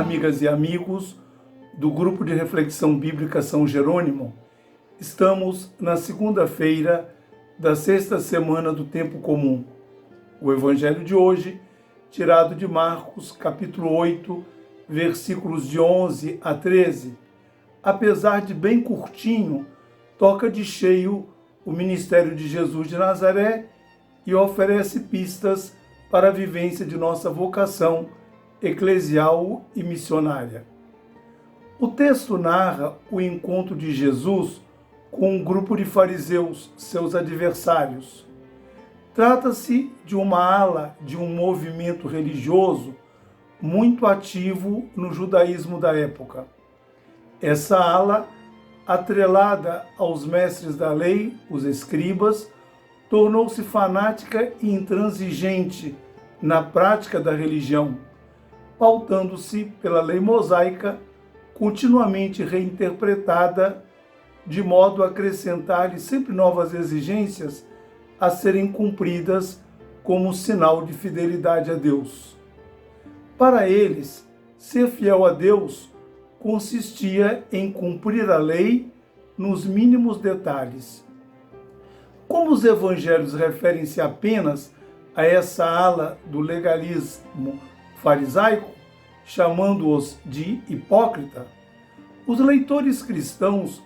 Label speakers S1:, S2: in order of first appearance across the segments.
S1: amigas e amigos do Grupo de Reflexão Bíblica São Jerônimo. Estamos na segunda-feira da sexta semana do Tempo Comum. O Evangelho de hoje, tirado de Marcos, capítulo 8, versículos de 11 a 13, apesar de bem curtinho, toca de cheio o ministério de Jesus de Nazaré e oferece pistas para a vivência de nossa vocação eclesial e missionária. O texto narra o encontro de Jesus com um grupo de fariseus, seus adversários. Trata-se de uma ala de um movimento religioso muito ativo no judaísmo da época. Essa ala, atrelada aos mestres da lei, os escribas, tornou-se fanática e intransigente na prática da religião, pautando-se pela lei mosaica, continuamente reinterpretada, de modo a acrescentar-lhe sempre novas exigências a serem cumpridas como sinal de fidelidade a Deus. Para eles, ser fiel a Deus consistia em cumprir a lei nos mínimos detalhes. Como os evangelhos referem-se apenas a essa ala do legalismo farisaico, chamando-os de hipócrita, os leitores cristãos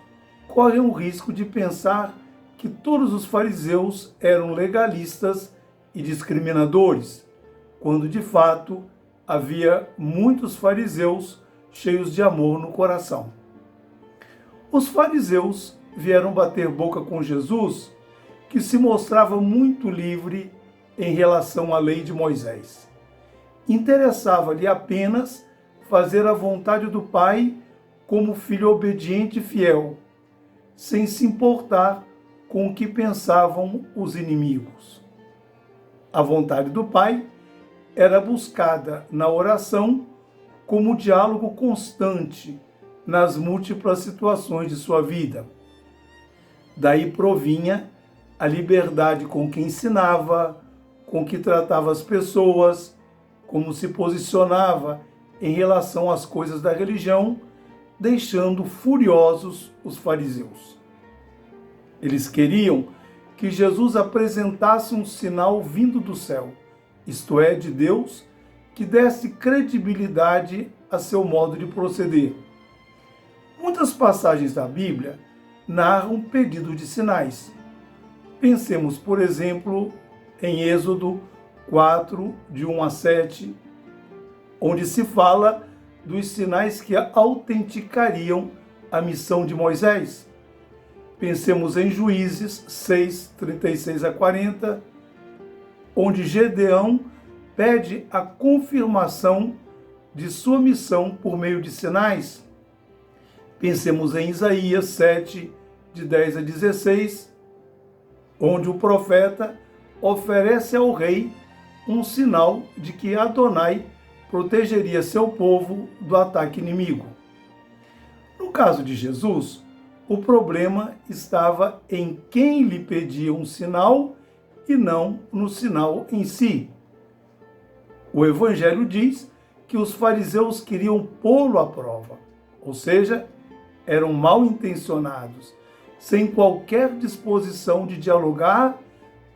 S1: correm o risco de pensar que todos os fariseus eram legalistas e discriminadores, quando de fato havia muitos fariseus cheios de amor no coração. Os fariseus vieram bater boca com Jesus, que se mostrava muito livre em relação à lei de Moisés. Interessava-lhe apenas fazer a vontade do Pai como filho obediente e fiel, sem se importar com o que pensavam os inimigos. A vontade do Pai era buscada na oração como diálogo constante nas múltiplas situações de sua vida. Daí provinha a liberdade com que ensinava, com que tratava as pessoas, como se posicionava em relação às coisas da religião, deixando furiosos os fariseus. Eles queriam que Jesus apresentasse um sinal vindo do céu, isto é, de Deus, que desse credibilidade a seu modo de proceder. Muitas passagens da Bíblia narram pedido de sinais. Pensemos, por exemplo, em Êxodo 4, de 1 a 7, onde se fala dos sinais que autenticariam a missão de Moisés. Pensemos em Juízes 6, 36 a 40, onde Gedeão pede a confirmação de sua missão por meio de sinais. Pensemos em Isaías 7, de 10 a 16, onde o profeta oferece ao rei um sinal de que Adonai protegeria seu povo do ataque inimigo. No caso de Jesus, o problema estava em quem lhe pedia um sinal e não no sinal em si. O Evangelho diz que os fariseus queriam pô-lo à prova, ou seja, eram mal intencionados, sem qualquer disposição de dialogar,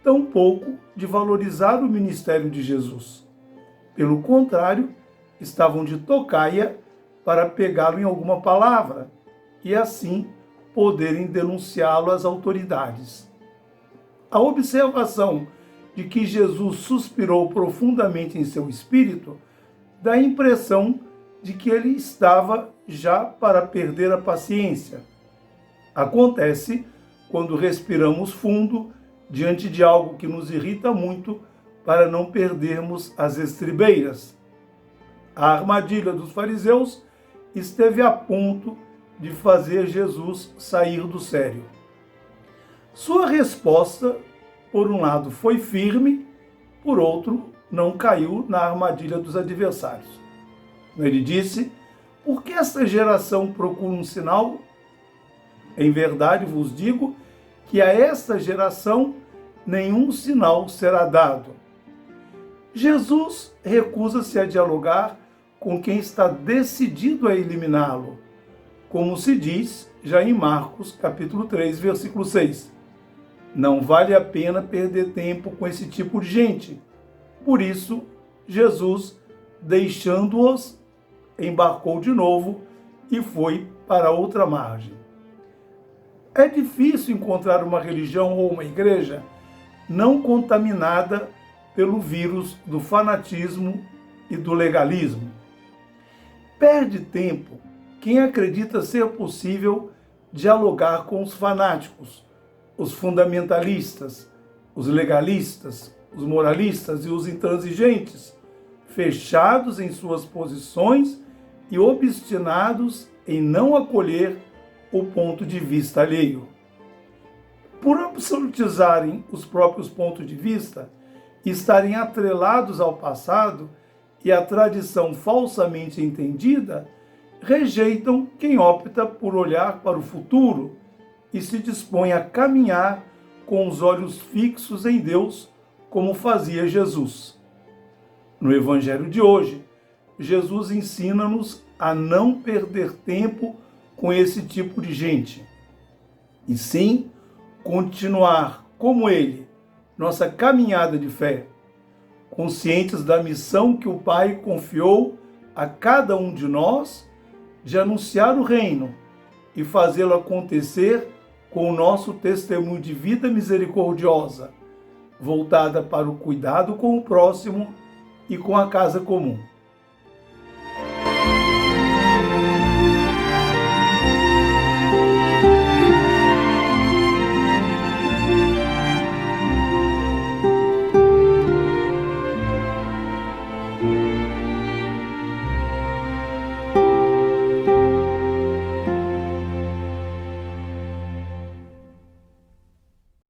S1: tampouco de valorizar o ministério de Jesus. Pelo contrário, estavam de tocaia para pegá-lo em alguma palavra e assim poderem denunciá-lo às autoridades. A observação de que Jesus suspirou profundamente em seu espírito dá a impressão de que ele estava já para perder a paciência. Acontece quando respiramos fundo diante de algo que nos irrita muito para não perdermos as estribeiras. A armadilha dos fariseus esteve a ponto de fazer Jesus sair do sério. Sua resposta, por um lado, foi firme, por outro, não caiu na armadilha dos adversários. Ele disse: por que esta geração procura um sinal? Em verdade vos digo que a esta geração nenhum sinal será dado. Jesus recusa-se a dialogar com quem está decidido a eliminá-lo, como se diz já em Marcos, capítulo 3, versículo 6. Não vale a pena perder tempo com esse tipo de gente. Por isso, Jesus, deixando-os, embarcou de novo e foi para outra margem. É difícil encontrar uma religião ou uma igreja não contaminada pelo vírus do fanatismo e do legalismo. Perde tempo quem acredita ser possível dialogar com os fanáticos, os fundamentalistas, os legalistas, os moralistas e os intransigentes, fechados em suas posições e obstinados em não acolher o ponto de vista alheio. Por absolutizarem os próprios pontos de vista e estarem atrelados ao passado e à tradição falsamente entendida, rejeitam quem opta por olhar para o futuro e se dispõe a caminhar com os olhos fixos em Deus, como fazia Jesus. No Evangelho de hoje, Jesus ensina-nos a não perder tempo com esse tipo de gente, e sim continuar como ele, nossa caminhada de fé, conscientes da missão que o Pai confiou a cada um de nós de anunciar o reino e fazê-lo acontecer com o nosso testemunho de vida misericordiosa, voltada para o cuidado com o próximo e com a casa comum.